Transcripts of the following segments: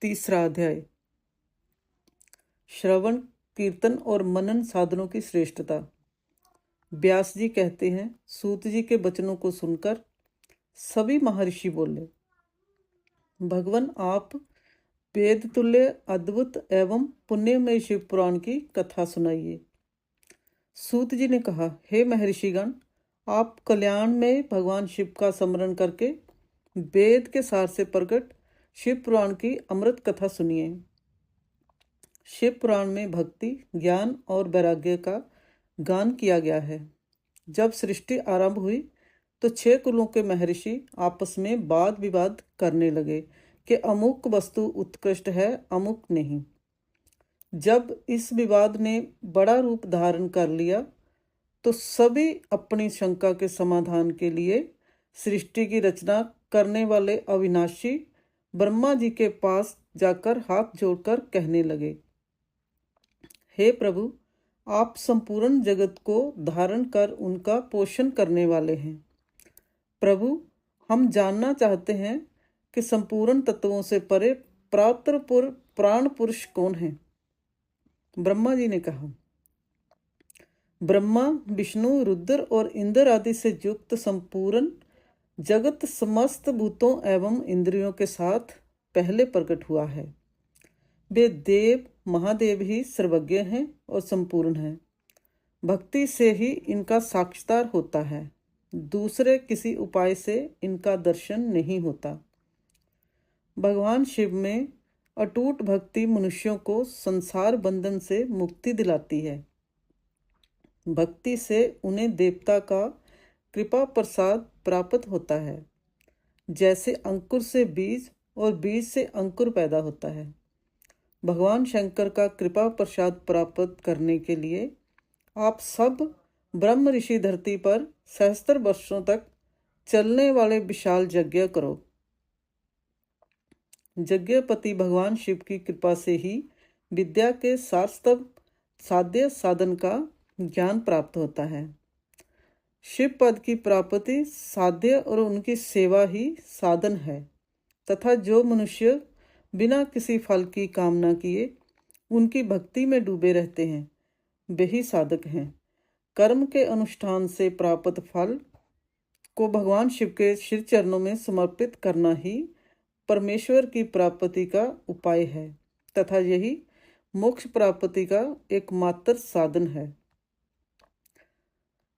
तीसरा अध्याय। श्रवण, कीर्तन और मनन साधनों की श्रेष्ठता। व्यास जी कहते हैं, सूत जी के वचनों को सुनकर सभी महर्षि बोले, भगवान आप वेद तुल्य अद्भुत एवं पुण्यमय शिव पुराण की कथा सुनाइए। सूत जी ने कहा, हे महर्षिगण, आप कल्याण में भगवान शिव का स्मरण करके वेद के सार से प्रकट शिव पुराण की अमृत कथा सुनिए। शिव पुराण में भक्ति, ज्ञान और वैराग्य का गान किया गया है। जब सृष्टि आरंभ हुई तो 6 कुलों के महर्षि आपस में वाद विवाद करने लगे कि अमुक वस्तु उत्कृष्ट है, अमुक नहीं। जब इस विवाद ने बड़ा रूप धारण कर लिया तो सभी अपनी शंका के समाधान के लिए सृष्टि की रचना करने वाले अविनाशी ब्रह्मा जी के पास जाकर हाथ जोड़कर कहने लगे, हे प्रभु, आप संपूर्ण जगत को धारण कर उनका पोषण करने वाले हैं। प्रभु, हम जानना चाहते हैं कि संपूर्ण तत्वों से परे प्राण पुरुष कौन है। ब्रह्मा जी ने कहा, ब्रह्मा, विष्णु, रुद्र और इंद्र आदि से युक्त संपूर्ण जगत समस्त भूतों एवं इंद्रियों के साथ पहले प्रकट हुआ है। वे देव महादेव ही सर्वज्ञ हैं और संपूर्ण हैं। भक्ति से ही इनका साक्षात्कार होता है, दूसरे किसी उपाय से इनका दर्शन नहीं होता। भगवान शिव में अटूट भक्ति मनुष्यों को संसार बंधन से मुक्ति दिलाती है। भक्ति से उन्हें देवता का कृपा प्रसाद प्राप्त होता है। जैसे अंकुर से बीज और बीज से अंकुर पैदा होता है। भगवान शंकर का कृपा प्रसाद प्राप्त करने के लिए आप सब ब्रह्म ऋषि धरती पर सहस्त्र वर्षों तक चलने वाले विशाल यज्ञ करो। यज्ञपति भगवान शिव की कृपा से ही विद्या के सार्थक साध्य साधन का ज्ञान प्राप्त होता है। शिव पद की प्राप्ति साध्य और उनकी सेवा ही साधन है तथा जो मनुष्य बिना किसी फल की कामना किए उनकी भक्ति में डूबे रहते हैं, वही साधक हैं। कर्म के अनुष्ठान से प्राप्त फल को भगवान शिव के श्री चरणों में समर्पित करना ही परमेश्वर की प्राप्ति का उपाय है तथा यही मोक्ष प्राप्ति का एकमात्र साधन है।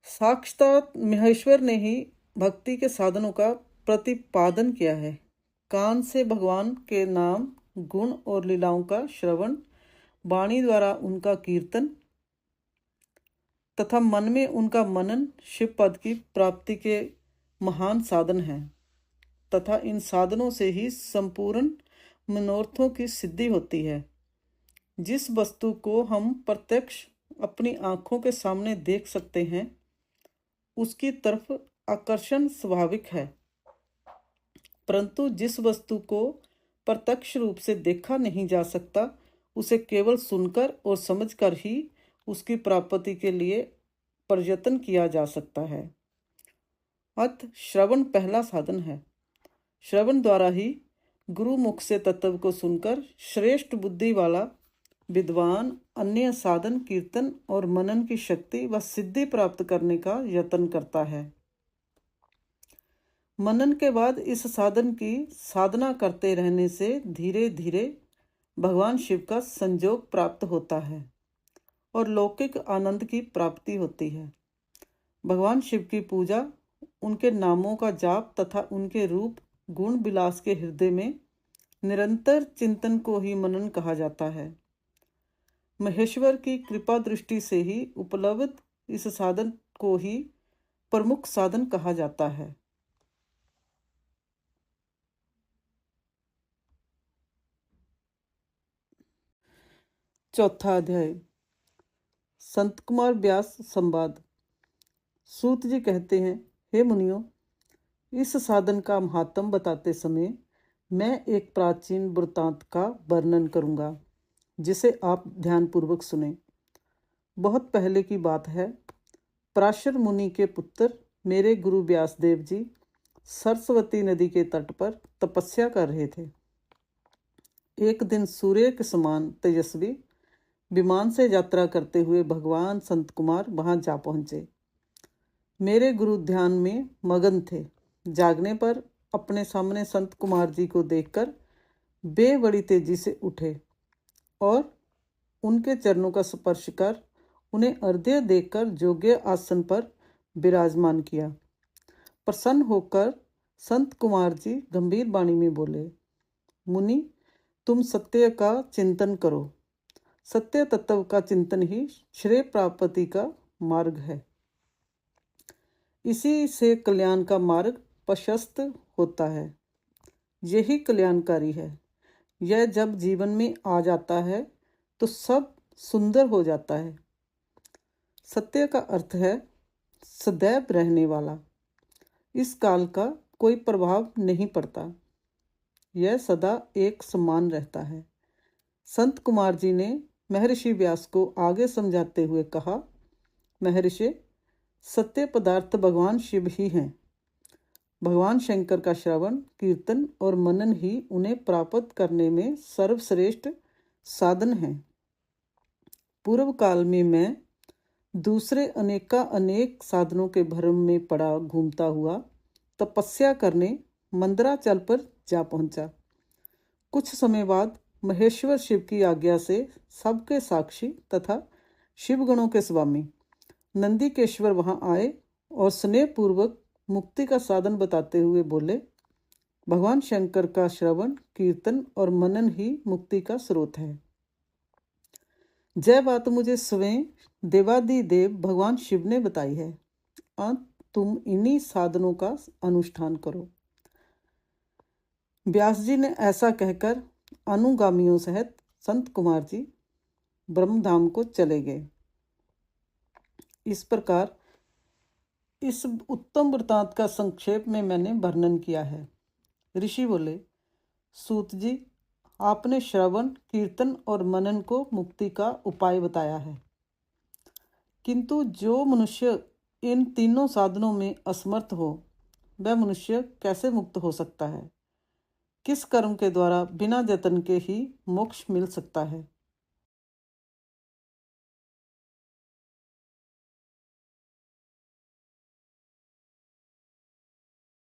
साक्षात महेश्वर ने ही भक्ति के साधनों का प्रतिपादन किया है। कान से भगवान के नाम, गुण और लीलाओं का श्रवण, वाणी द्वारा उनका कीर्तन तथा मन में उनका मनन शिव पद की प्राप्ति के महान साधन हैं तथा इन साधनों से ही संपूर्ण मनोरथों की सिद्धि होती है। जिस वस्तु को हम प्रत्यक्ष अपनी आंखों के सामने देख सकते हैं उसकी तरफ आकर्षण स्वाभाविक है, परंतु जिस वस्तु को प्रत्यक्ष रूप से देखा नहीं जा सकता उसे केवल सुनकर और समझकर ही उसकी प्राप्ति के लिए प्रयत्न किया जा सकता है। अतः श्रवण पहला साधन है। श्रवण द्वारा ही गुरु मुख से तत्व को सुनकर श्रेष्ठ बुद्धि वाला विद्वान अन्य साधन, कीर्तन और मनन की शक्ति व सिद्धि प्राप्त करने का यत्न करता है। मनन के बाद इस साधन की साधना करते रहने से धीरे धीरे भगवान शिव का संयोग प्राप्त होता है और लौकिक आनंद की प्राप्ति होती है। भगवान शिव की पूजा, उनके नामों का जाप तथा उनके रूप गुण विलास के हृदय में निरंतर चिंतन को ही मनन कहा जाता है। महेश्वर की कृपा दृष्टि से ही उपलब्ध इस साधन को ही प्रमुख साधन कहा जाता है। चौथा अध्याय। संत कुमार व्यास संवाद। सूत जी कहते हैं, हे मुनियों, इस साधन का महात्म बताते समय मैं एक प्राचीन वृत्तांत का वर्णन करूंगा जिसे आप ध्यानपूर्वक सुने। बहुत पहले की बात है। पराशर मुनि के पुत्र मेरे गुरु व्यासदेव जी सरस्वती नदी के तट पर तपस्या कर रहे थे। एक दिन सूर्य के समान तेजस्वी विमान से यात्रा करते हुए भगवान संत कुमार वहां जा पहुंचे। मेरे गुरु ध्यान में मगन थे। जागने पर अपने सामने संत कुमार जी को देखकर वे बड़ी तेजी से उठे और उनके चरणों का स्पर्श कर उन्हें अर्घ्य देकर योग्य आसन पर विराजमान किया। प्रसन्न होकर संत कुमार जी गंभीर वाणी में बोले, मुनि, तुम सत्य का चिंतन करो। सत्य तत्व का चिंतन ही श्रेय प्राप्ति का मार्ग है। इसी से कल्याण का मार्ग प्रशस्त होता है। यही कल्याणकारी है। यह जब जीवन में आ जाता है तो सब सुंदर हो जाता है। सत्य का अर्थ है सदैव रहने वाला। इस काल का कोई प्रभाव नहीं पड़ता। यह सदा एक समान रहता है। संत कुमार जी ने महर्षि व्यास को आगे समझाते हुए कहा, महर्षि, सत्य पदार्थ भगवान शिव ही हैं। भगवान शंकर का श्रवण, कीर्तन और मनन ही उन्हें प्राप्त करने में सर्वश्रेष्ठ साधन है। पूर्व काल में मैं दूसरे अनेक साधनों के भ्रम में पड़ा घूमता हुआ तपस्या करने मंदराचल पर जा पहुंचा। कुछ समय बाद महेश्वर शिव की आज्ञा से सबके साक्षी तथा शिवगणों के स्वामी नंदीकेश्वर वहां आए और स्नेहपूर्वक मुक्ति का साधन बताते हुए बोले, भगवान शंकर का श्रवण, कीर्तन और मनन ही मुक्ति का स्रोत है। यह बात मुझे स्वयं देवादिदेव भगवान शिव ने बताई है। अब तुम इन्हीं साधनों का अनुष्ठान करो। व्यास जी ने ऐसा कहकर अनुगामियों सहित संत कुमार जी ब्रह्मधाम को चले गए। इस प्रकार इस उत्तम वृतांत का संक्षेप में मैंने वर्णन किया है। ऋषि बोले, सूत जी, आपने श्रवण, कीर्तन और मनन को मुक्ति का उपाय बताया है, किंतु जो मनुष्य इन तीनों साधनों में असमर्थ हो वह मनुष्य कैसे मुक्त हो सकता है? किस कर्म के द्वारा बिना यत्न के ही मोक्ष मिल सकता है?